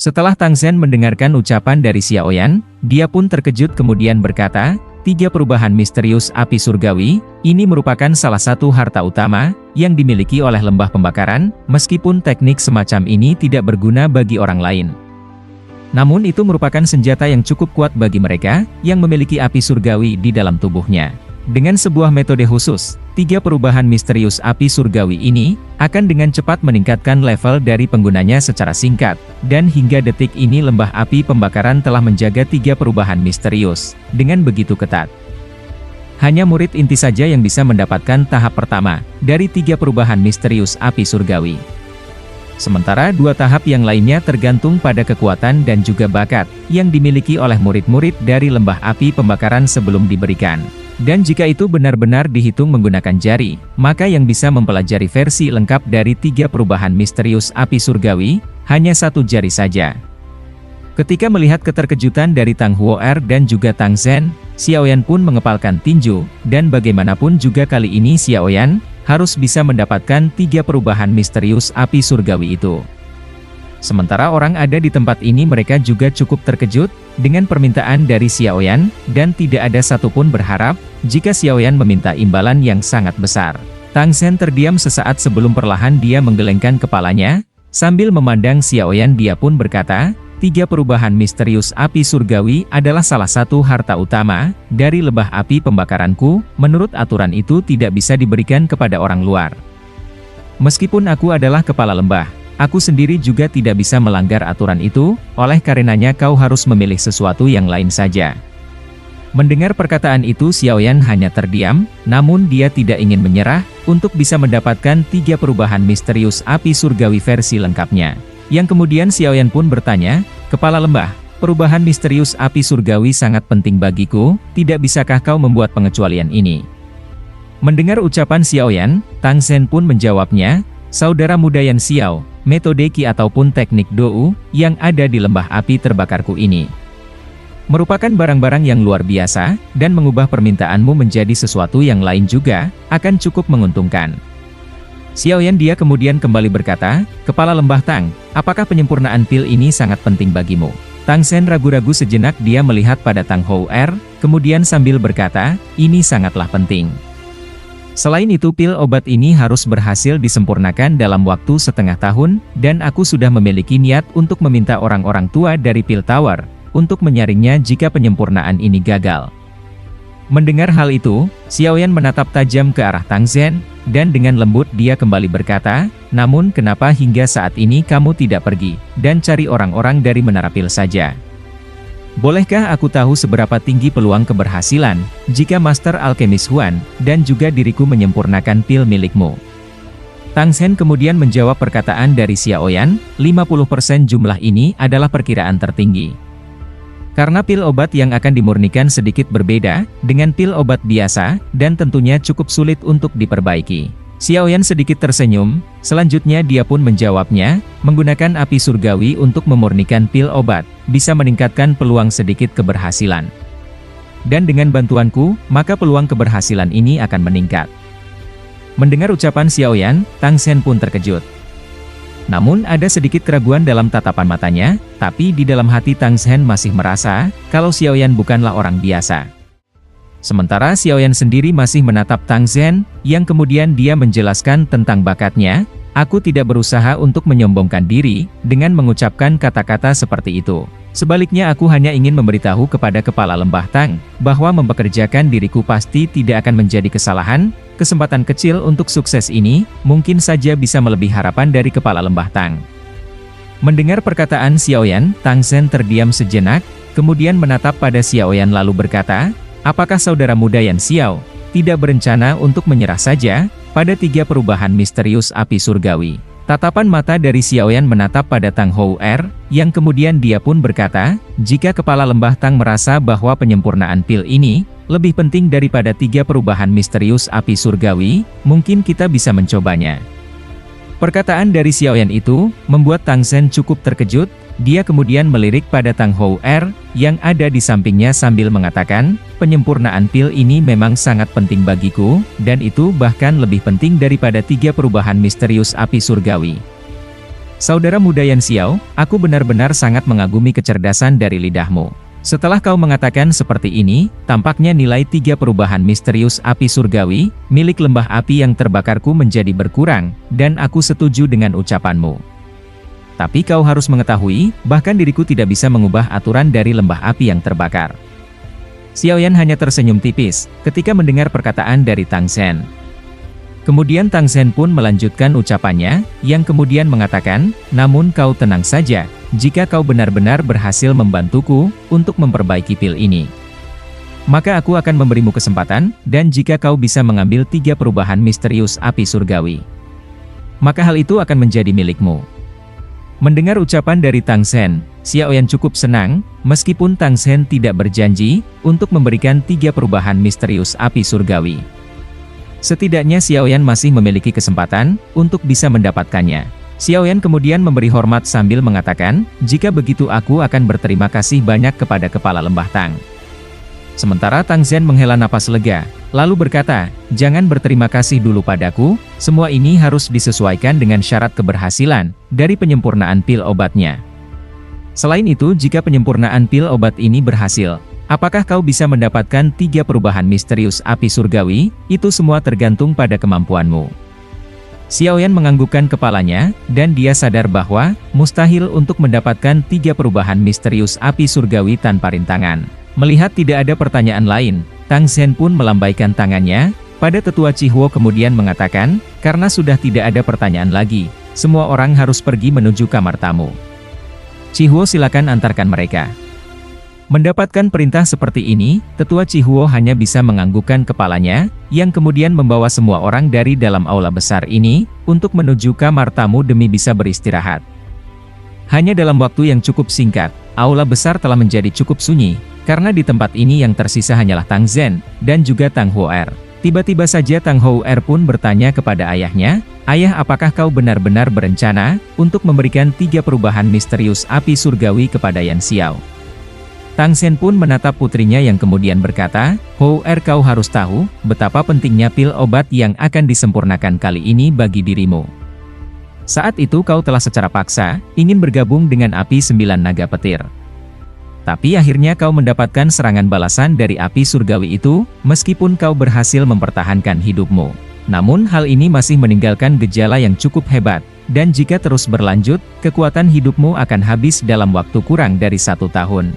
Setelah Tang Zhen mendengarkan ucapan dari Xiaoyan, dia pun terkejut kemudian berkata, 3 perubahan misterius api surgawi, ini merupakan salah satu harta utama, yang dimiliki oleh lembah pembakaran, meskipun teknik semacam ini tidak berguna bagi orang lain. Namun itu merupakan senjata yang cukup kuat bagi mereka, yang memiliki api surgawi di dalam tubuhnya. Dengan sebuah metode khusus, 3 perubahan misterius api surgawi ini, akan dengan cepat meningkatkan level dari penggunanya secara singkat, dan hingga detik ini lembah api pembakaran telah menjaga 3 perubahan misterius, dengan begitu ketat. Hanya murid inti saja yang bisa mendapatkan tahap pertama, dari 3 perubahan misterius api surgawi. Sementara 2 tahap yang lainnya tergantung pada kekuatan dan juga bakat, yang dimiliki oleh murid-murid dari lembah api pembakaran sebelum diberikan. Dan jika itu benar-benar dihitung menggunakan jari, maka yang bisa mempelajari versi lengkap dari 3 perubahan misterius api surgawi, hanya 1 jari saja. Ketika melihat keterkejutan dari Tang Huo'er dan juga Tang Zhen, Xiaoyan pun mengepalkan tinju, dan bagaimanapun juga kali ini Xiaoyan harus bisa mendapatkan 3 perubahan misterius api surgawi itu. Sementara orang ada di tempat ini mereka juga cukup terkejut dengan permintaan dari Xiaoyan, dan tidak ada satupun berharap jika Xiaoyan meminta imbalan yang sangat besar. Tang Zhen terdiam sesaat sebelum perlahan dia menggelengkan kepalanya, sambil memandang Xiaoyan dia pun berkata, 3 perubahan misterius api surgawi adalah salah satu harta utama dari lembah api pembakaranku, menurut aturan itu tidak bisa diberikan kepada orang luar. Meskipun aku adalah kepala lembah, aku sendiri juga tidak bisa melanggar aturan itu, oleh karenanya kau harus memilih sesuatu yang lain saja. Mendengar perkataan itu Xiaoyan hanya terdiam, namun dia tidak ingin menyerah, untuk bisa mendapatkan 3 perubahan misterius api surgawi versi lengkapnya. Yang kemudian Xiaoyan pun bertanya, Kepala lembah, perubahan misterius api surgawi sangat penting bagiku, tidak bisakah kau membuat pengecualian ini? Mendengar ucapan Xiaoyan, Tang Zhen pun menjawabnya, Saudara muda Yan Xiao, metode Qi ataupun teknik Dou, yang ada di lembah api terbakarku ini merupakan barang-barang yang luar biasa, dan mengubah permintaanmu menjadi sesuatu yang lain juga, akan cukup menguntungkan. Xiaoyan dia kemudian kembali berkata, Kepala lembah Tang, apakah penyempurnaan pil ini sangat penting bagimu? Tang Zhen ragu-ragu sejenak dia melihat pada Tang Hou'er, kemudian sambil berkata, ini sangatlah penting. Selain itu pil obat ini harus berhasil disempurnakan dalam waktu setengah tahun, dan aku sudah memiliki niat untuk meminta orang-orang tua dari pil tower, untuk menyaringnya jika penyempurnaan ini gagal. Mendengar hal itu, Xiaoyan menatap tajam ke arah Tang Zhen, dan dengan lembut dia kembali berkata, namun kenapa hingga saat ini kamu tidak pergi, dan cari orang-orang dari menara pil saja? Bolehkah aku tahu seberapa tinggi peluang keberhasilan, jika Master Alkemis Huan, dan juga diriku menyempurnakan pil milikmu? Tang Zhen kemudian menjawab perkataan dari Xiaoyan, 50% jumlah ini adalah perkiraan tertinggi. Karena pil obat yang akan dimurnikan sedikit berbeda, dengan pil obat biasa, dan tentunya cukup sulit untuk diperbaiki. Xiaoyan sedikit tersenyum, selanjutnya dia pun menjawabnya, menggunakan api surgawi untuk memurnikan pil obat, bisa meningkatkan peluang sedikit keberhasilan. Dan dengan bantuanku, maka peluang keberhasilan ini akan meningkat. Mendengar ucapan Xiaoyan, Tang Zhen pun terkejut. Namun ada sedikit keraguan dalam tatapan matanya, tapi di dalam hati Tang Zhen masih merasa, kalau Xiaoyan bukanlah orang biasa. Sementara Xiaoyan sendiri masih menatap Tang Zhen, yang kemudian dia menjelaskan tentang bakatnya, aku tidak berusaha untuk menyombongkan diri, dengan mengucapkan kata-kata seperti itu. Sebaliknya aku hanya ingin memberitahu kepada Kepala Lembah Tang, bahwa mempekerjakan diriku pasti tidak akan menjadi kesalahan, kesempatan kecil untuk sukses ini, mungkin saja bisa melebihi harapan dari Kepala Lembah Tang. Mendengar perkataan Xiaoyan, Tang Zhen terdiam sejenak, kemudian menatap pada Xiaoyan lalu berkata, apakah saudara muda Yan Xiao, tidak berencana untuk menyerah saja, pada 3 perubahan misterius api surgawi? Tatapan mata dari Xiaoyan menatap pada Tang Hou'er, yang kemudian dia pun berkata, jika Kepala Lembah Tang merasa bahwa penyempurnaan pil ini, lebih penting daripada 3 perubahan misterius api surgawi, mungkin kita bisa mencobanya. Perkataan dari Xiaoyan itu, membuat Tang Zhen cukup terkejut, dia kemudian melirik pada Tang Hou'er, yang ada di sampingnya sambil mengatakan, penyempurnaan pil ini memang sangat penting bagiku, dan itu bahkan lebih penting daripada 3 perubahan misterius api surgawi. Saudara muda Yan Xiao, aku benar-benar sangat mengagumi kecerdasan dari lidahmu. Setelah kau mengatakan seperti ini, tampaknya nilai 3 perubahan misterius api surgawi, milik lembah api yang terbakarku menjadi berkurang, dan aku setuju dengan ucapanmu. Tapi kau harus mengetahui, bahkan diriku tidak bisa mengubah aturan dari lembah api yang terbakar. Xiaoyan hanya tersenyum tipis, ketika mendengar perkataan dari Tang Zhen. Kemudian Tang Zhen pun melanjutkan ucapannya, yang kemudian mengatakan, namun kau tenang saja, jika kau benar-benar berhasil membantuku, untuk memperbaiki pil ini. Maka aku akan memberimu kesempatan, dan jika kau bisa mengambil 3 perubahan misterius api surgawi, maka hal itu akan menjadi milikmu. Mendengar ucapan dari Tang Zhen, Xiaoyan cukup senang, meskipun Tang Zhen tidak berjanji, untuk memberikan 3 perubahan misterius api surgawi. Setidaknya Xiaoyan masih memiliki kesempatan, untuk bisa mendapatkannya. Xiaoyan kemudian memberi hormat sambil mengatakan, jika begitu aku akan berterima kasih banyak kepada kepala lembah Tang. Sementara Tang Zhen menghela napas lega, lalu berkata, jangan berterima kasih dulu padaku, semua ini harus disesuaikan dengan syarat keberhasilan, dari penyempurnaan pil obatnya. Selain itu, jika penyempurnaan pil obat ini berhasil, apakah kau bisa mendapatkan 3 perubahan misterius api surgawi? Itu semua tergantung pada kemampuanmu. Xiaoyan menganggukkan kepalanya, dan dia sadar bahwa, mustahil untuk mendapatkan 3 perubahan misterius api surgawi tanpa rintangan. Melihat tidak ada pertanyaan lain, Tang Zhen pun melambaikan tangannya, pada tetua Cihuo kemudian mengatakan, karena sudah tidak ada pertanyaan lagi, semua orang harus pergi menuju kamar tamu. Cihuo silakan antarkan mereka. Mendapatkan perintah seperti ini, tetua Cihuo hanya bisa menganggukkan kepalanya, yang kemudian membawa semua orang dari dalam aula besar ini, untuk menuju kamar tamu demi bisa beristirahat. Hanya dalam waktu yang cukup singkat, aula besar telah menjadi cukup sunyi, karena di tempat ini yang tersisa hanyalah Tang Zhen, dan juga Tang Hou'er. Tiba-tiba saja Tang Hou'er pun bertanya kepada ayahnya, ayah apakah kau benar-benar berencana, untuk memberikan 3 perubahan misterius api surgawi kepada Yan Xiao? Tang Zhen pun menatap putrinya yang kemudian berkata, Hou'er kau harus tahu, betapa pentingnya pil obat yang akan disempurnakan kali ini bagi dirimu. Saat itu kau telah secara paksa, ingin bergabung dengan api 9 naga petir. Tapi akhirnya kau mendapatkan serangan balasan dari api surgawi itu, meskipun kau berhasil mempertahankan hidupmu. Namun hal ini masih meninggalkan gejala yang cukup hebat, dan jika terus berlanjut, kekuatan hidupmu akan habis dalam waktu kurang dari 1 tahun.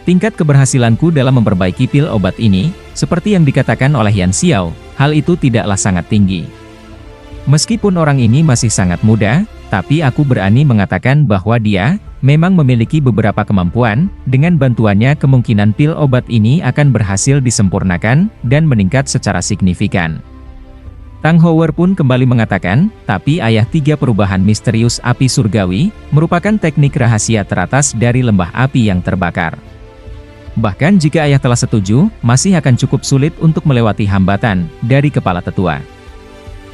Tingkat keberhasilanku dalam memperbaiki pil obat ini, seperti yang dikatakan oleh Yan Xiao, hal itu tidaklah sangat tinggi. Meskipun orang ini masih sangat muda, tapi aku berani mengatakan bahwa dia memang memiliki beberapa kemampuan, dengan bantuannya kemungkinan pil obat ini akan berhasil disempurnakan, dan meningkat secara signifikan. Tang Hou'er pun kembali mengatakan, tapi ayah 3 perubahan misterius api surgawi, merupakan teknik rahasia teratas dari lembah api yang terbakar. Bahkan jika ayah telah setuju, masih akan cukup sulit untuk melewati hambatan dari kepala tetua.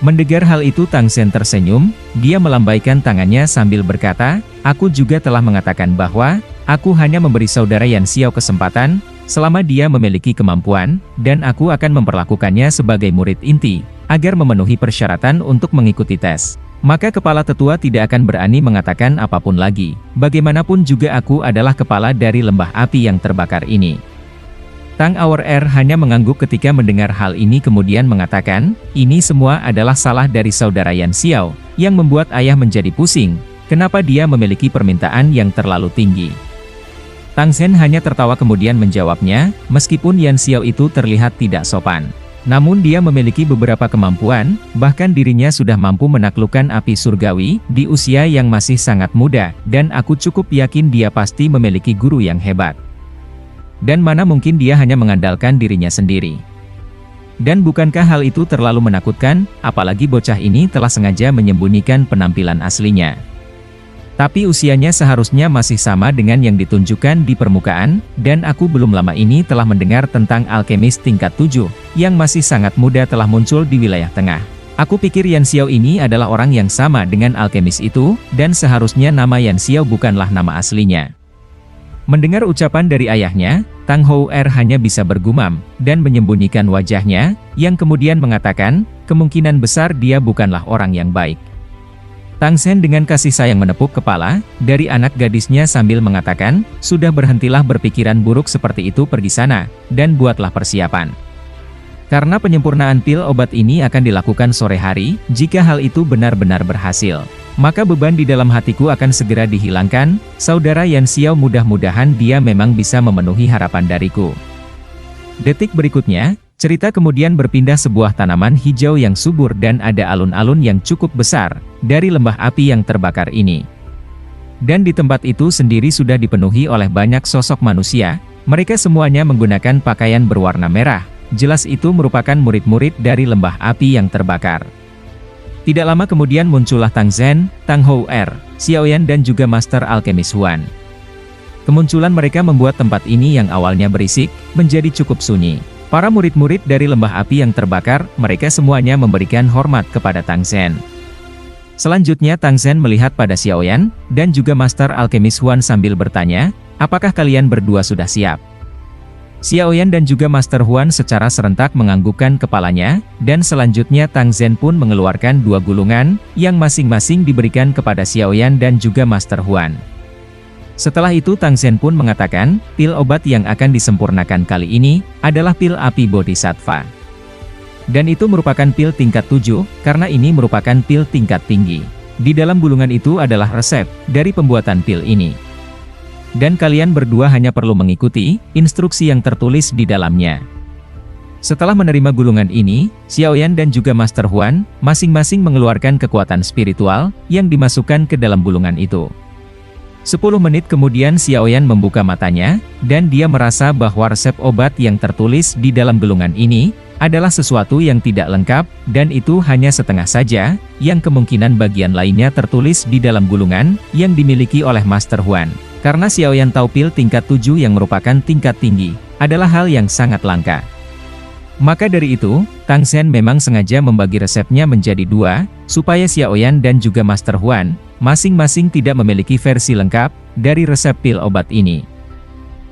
Mendengar hal itu Tang Zhen tersenyum, dia melambaikan tangannya sambil berkata, aku juga telah mengatakan bahwa, aku hanya memberi saudara Yan Xiao kesempatan, selama dia memiliki kemampuan, dan aku akan memperlakukannya sebagai murid inti, agar memenuhi persyaratan untuk mengikuti tes. Maka kepala tetua tidak akan berani mengatakan apapun lagi, bagaimanapun juga aku adalah kepala dari lembah api yang terbakar ini. Tang Hou'er hanya mengangguk ketika mendengar hal ini kemudian mengatakan, ini semua adalah salah dari saudara Yan Xiao, yang membuat ayah menjadi pusing, kenapa dia memiliki permintaan yang terlalu tinggi. Tang Zhen hanya tertawa kemudian menjawabnya, meskipun Yan Xiao itu terlihat tidak sopan. Namun dia memiliki beberapa kemampuan, bahkan dirinya sudah mampu menaklukkan api surgawi, di usia yang masih sangat muda, dan aku cukup yakin dia pasti memiliki guru yang hebat. Dan mana mungkin dia hanya mengandalkan dirinya sendiri. Dan bukankah hal itu terlalu menakutkan, apalagi bocah ini telah sengaja menyembunyikan penampilan aslinya. Tapi usianya seharusnya masih sama dengan yang ditunjukkan di permukaan, dan aku belum lama ini telah mendengar tentang alkemis tingkat 7, yang masih sangat muda telah muncul di wilayah tengah. Aku pikir Yan Xiao ini adalah orang yang sama dengan alkemis itu, dan seharusnya nama Yan Xiao bukanlah nama aslinya. Mendengar ucapan dari ayahnya, Tang Hou'er hanya bisa bergumam, dan menyembunyikan wajahnya, yang kemudian mengatakan, kemungkinan besar dia bukanlah orang yang baik. Tang Sen dengan kasih sayang menepuk kepala dari anak gadisnya sambil mengatakan, sudah berhentilah berpikiran buruk seperti itu, pergi sana, dan buatlah persiapan. Karena penyempurnaan pil obat ini akan dilakukan sore hari, jika hal itu benar-benar berhasil, maka beban di dalam hatiku akan segera dihilangkan, saudara Yan Xiao, mudah-mudahan dia memang bisa memenuhi harapan dariku. Detik berikutnya, cerita kemudian berpindah sebuah tanaman hijau yang subur dan ada alun-alun yang cukup besar, dari lembah api yang terbakar ini. Dan di tempat itu sendiri sudah dipenuhi oleh banyak sosok manusia, mereka semuanya menggunakan pakaian berwarna merah, jelas itu merupakan murid-murid dari lembah api yang terbakar. Tidak lama kemudian muncullah Tang Zhen, Tang Houer, Xiaoyan dan juga Master Alkemis Huan. Kemunculan mereka membuat tempat ini yang awalnya berisik, menjadi cukup sunyi. Para murid-murid dari lembah api yang terbakar, mereka semuanya memberikan hormat kepada Tang Zhen. Selanjutnya Tang Zhen melihat pada Xiaoyan, dan juga Master Alkemis Huan sambil bertanya, apakah kalian berdua sudah siap? Xiaoyan dan juga Master Huan secara serentak menganggukkan kepalanya, dan selanjutnya Tang Zhen pun mengeluarkan 2 gulungan, yang masing-masing diberikan kepada Xiaoyan dan juga Master Huan. Setelah itu Tang Zhen pun mengatakan, pil obat yang akan disempurnakan kali ini, adalah pil api Bodhisattva. Dan itu merupakan pil tingkat 7, karena ini merupakan pil tingkat tinggi. Di dalam gulungan itu adalah resep, dari pembuatan pil ini. Dan kalian berdua hanya perlu mengikuti instruksi yang tertulis di dalamnya. Setelah menerima gulungan ini, Xiaoyan dan juga Master Huan, masing-masing mengeluarkan kekuatan spiritual, yang dimasukkan ke dalam gulungan itu. 10 menit kemudian Xiaoyan membuka matanya, dan dia merasa bahwa resep obat yang tertulis di dalam gulungan ini, adalah sesuatu yang tidak lengkap, dan itu hanya setengah saja, yang kemungkinan bagian lainnya tertulis di dalam gulungan, yang dimiliki oleh Master Huan. Karena Xiaoyan tahu pil tingkat 7 yang merupakan tingkat tinggi, adalah hal yang sangat langka. Maka dari itu, Tang Zhen memang sengaja membagi resepnya menjadi 2, supaya Xiaoyan dan juga Master Huan, masing-masing tidak memiliki versi lengkap, dari resep pil obat ini.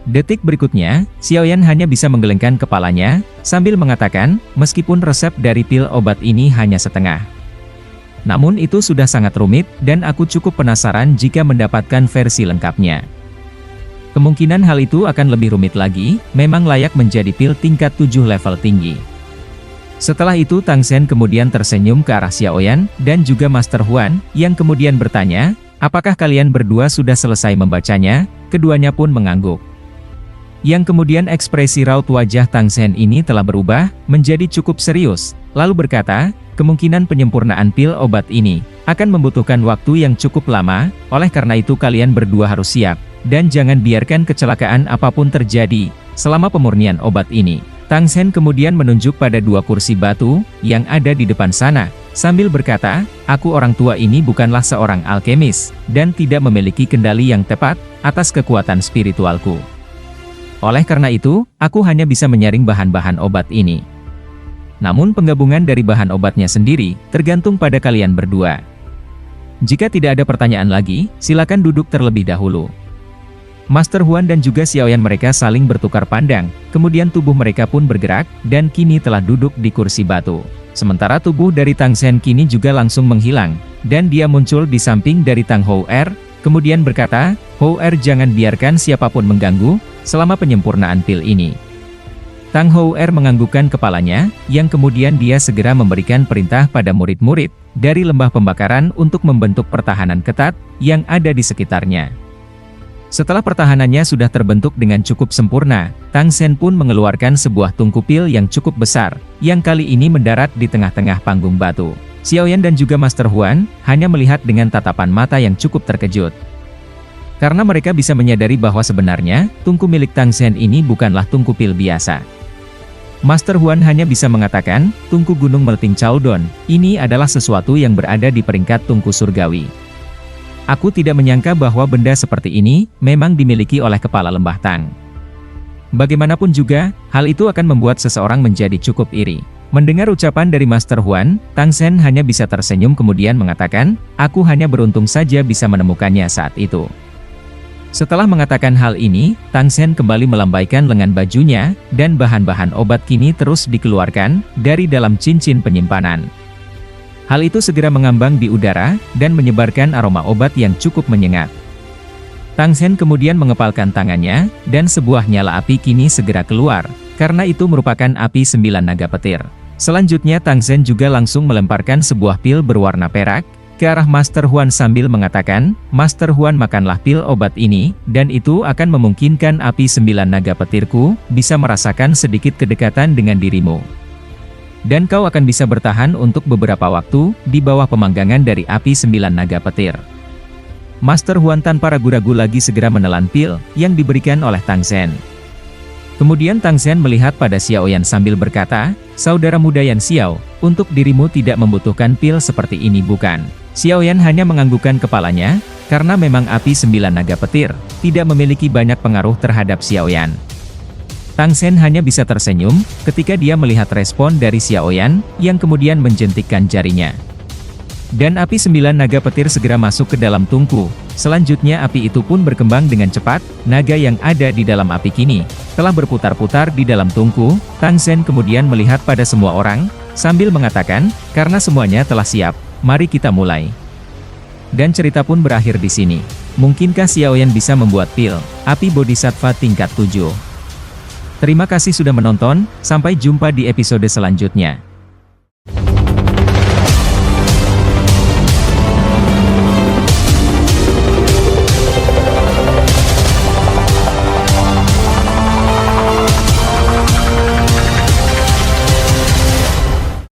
Detik berikutnya, Xiaoyan hanya bisa menggelengkan kepalanya, sambil mengatakan, meskipun resep dari pil obat ini hanya setengah. Namun itu sudah sangat rumit, dan aku cukup penasaran jika mendapatkan versi lengkapnya. Kemungkinan hal itu akan lebih rumit lagi, memang layak menjadi pil tingkat 7 level tinggi. Setelah itu Tang Zhen kemudian tersenyum ke arah Xiaoyan, dan juga Master Huan, yang kemudian bertanya, apakah kalian berdua sudah selesai membacanya? Keduanya pun mengangguk. Yang kemudian ekspresi raut wajah Tang Zhen ini telah berubah, menjadi cukup serius, lalu berkata, kemungkinan penyempurnaan pil obat ini, akan membutuhkan waktu yang cukup lama, oleh karena itu kalian berdua harus siap, dan jangan biarkan kecelakaan apapun terjadi, selama pemurnian obat ini. Tang Zhen kemudian menunjuk pada 2 kursi batu, yang ada di depan sana, sambil berkata, aku orang tua ini bukanlah seorang alkemis, dan tidak memiliki kendali yang tepat, atas kekuatan spiritualku. Oleh karena itu, aku hanya bisa menyaring bahan-bahan obat ini. Namun penggabungan dari bahan obatnya sendiri, tergantung pada kalian berdua. Jika tidak ada pertanyaan lagi, silakan duduk terlebih dahulu. Master Huan dan juga Xiaoyan mereka saling bertukar pandang, kemudian tubuh mereka pun bergerak, dan kini telah duduk di kursi batu. Sementara tubuh dari Tang Zhen kini juga langsung menghilang, dan dia muncul di samping dari Tang Houer, kemudian berkata, Houer jangan biarkan siapapun mengganggu, selama penyempurnaan pil ini. Tang Houer menganggukkan kepalanya, yang kemudian dia segera memberikan perintah pada murid-murid, dari lembah pembakaran untuk membentuk pertahanan ketat, yang ada di sekitarnya. Setelah pertahanannya sudah terbentuk dengan cukup sempurna, Tang Zhen pun mengeluarkan sebuah tungku pil yang cukup besar, yang kali ini mendarat di tengah-tengah panggung batu. Xiaoyan dan juga Master Huan, hanya melihat dengan tatapan mata yang cukup terkejut. Karena mereka bisa menyadari bahwa sebenarnya, tungku milik Tang Zhen ini bukanlah tungku pil biasa. Master Huan hanya bisa mengatakan, tungku Gunung Melting Caodong, ini adalah sesuatu yang berada di peringkat tungku surgawi. Aku tidak menyangka bahwa benda seperti ini, memang dimiliki oleh kepala lembah Tang. Bagaimanapun juga, hal itu akan membuat seseorang menjadi cukup iri. Mendengar ucapan dari Master Huan, Tang Zhen hanya bisa tersenyum kemudian mengatakan, aku hanya beruntung saja bisa menemukannya saat itu. Setelah mengatakan hal ini, Tang Zhen kembali melambaikan lengan bajunya, dan bahan-bahan obat kini terus dikeluarkan, dari dalam cincin penyimpanan. Hal itu segera mengambang di udara, dan menyebarkan aroma obat yang cukup menyengat. Tang Zhen kemudian mengepalkan tangannya, dan sebuah nyala api kini segera keluar, karena itu merupakan api 9 naga petir. Selanjutnya Tang Zhen juga langsung melemparkan sebuah pil berwarna perak, ke arah Master Huan sambil mengatakan, Master Huan makanlah pil obat ini, dan itu akan memungkinkan api 9 naga petirku, bisa merasakan sedikit kedekatan dengan dirimu. Dan kau akan bisa bertahan untuk beberapa waktu, di bawah pemanggangan dari api 9 naga petir. Master Huan tanpa ragu-ragu lagi segera menelan pil, yang diberikan oleh Tang Zhen. Kemudian Tang Zhen melihat pada Xiao Yan sambil berkata, saudara muda Yan Xiao, untuk dirimu tidak membutuhkan pil seperti ini bukan? Xiao Yan hanya menganggukkan kepalanya, karena memang api 9 naga petir, tidak memiliki banyak pengaruh terhadap Xiao Yan. Tang Zhen hanya bisa tersenyum, ketika dia melihat respon dari Xiao Yan, yang kemudian menjentikkan jarinya. Dan api 9 naga petir segera masuk ke dalam tungku. Selanjutnya api itu pun berkembang dengan cepat, naga yang ada di dalam api kini telah berputar-putar di dalam tungku. Tang Zhen kemudian melihat pada semua orang, sambil mengatakan, karena semuanya telah siap, mari kita mulai. Dan cerita pun berakhir di sini. Mungkinkah Xiao Yan bisa membuat pil api Bodhisattva tingkat 7? Terima kasih sudah menonton, sampai jumpa di episode selanjutnya.